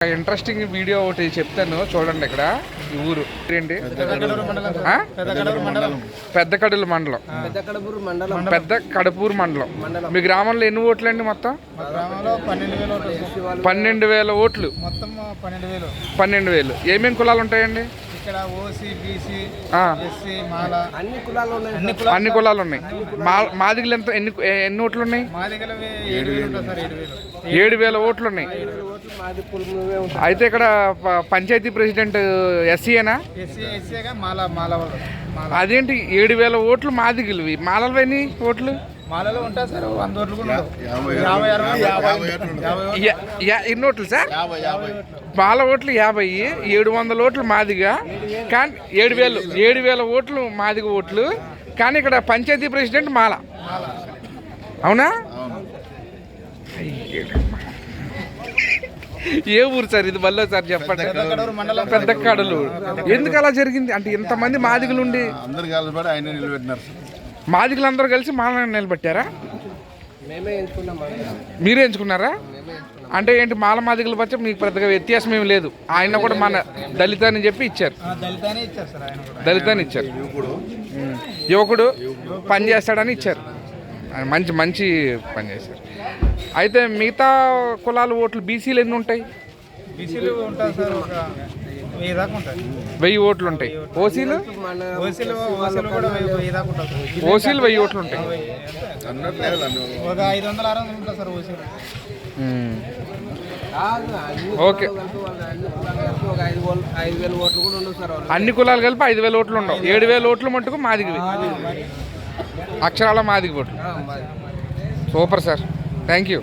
Interesting video ఒకటి చెప్తాను చూడండి. ఇక్కడ ఈ ఊరు ఏంటి? పెద్ద కడూరు మండలం. పెద్ద కడపూరు మండలం. మీ గ్రామంలో ఎన్ని ఓట్లు అండి? మొత్తం 12,000 ఓట్లు. 12,000. ఏమేమి కులాలు ఉంటాయండి? అన్ని కులాలు ఉన్నాయి. మాదిగలు ఎంత ఎన్ని ఓట్లు ఉన్నాయి? 7,000 ఓట్లు ఉన్నాయి. అయితే ఇక్కడ పంచాయతీ ప్రెసిడెంట్ ఎస్సీనా? అదేంటి 7,000 ఓట్లు మాదిగలువి? మాలలు ఎన్ని ఓట్లు? మాలలో ఉంటా సార్ 100 ఓట్లు కూడా ఎన్ని ఓట్లు సార్? మాల ఓట్లు 50, 700 ఓట్లు మాదిగా. కానీ 7,000 ఓట్లు మాదిగ ఓట్లు. కానీ ఇక్కడ పంచాయతీ ప్రెసిడెంట్ మాల. అవునా? ఏ ఊరు సార్ ఇది? మళ్ళీ సార్ చెప్పండి. పెద్ద కడలు. ఎందుకు అలా జరిగింది అంటే ఇంతమంది మాదిగలు ఉండి మాదిగలందరూ కలిసి మాలను నిలబెట్టారా? మీరే ఎంచుకున్నారా? అంటే ఏంటి మాల మాదిగల పచ్చ మీకు పెద్దగా వ్యత్యాసం ఏమి లేదు. ఆయన కూడా మన దళిత అని చెప్పి ఇచ్చారు. దళితాన్ని ఇచ్చారు. యువకుడు పని చేస్తాడని ఇచ్చారు. మంచి మంచి పని చేశారు. అయితే మిగతా కులాల ఓట్లు బీసీలు ఎన్ని ఉంటాయి? 1000 ఓట్లు ఉంటాయి. ఓసీలు 1000 ఓట్లు ఉంటాయి. ఓకే. అన్ని కులాలు కలిపి 5,000 ఓట్లు ఉండవు. 7,000 ఓట్లు మట్టుకు మాదిగివి. అక్షరాల మాదిగి ఓట్లు. Super sir. Thank you.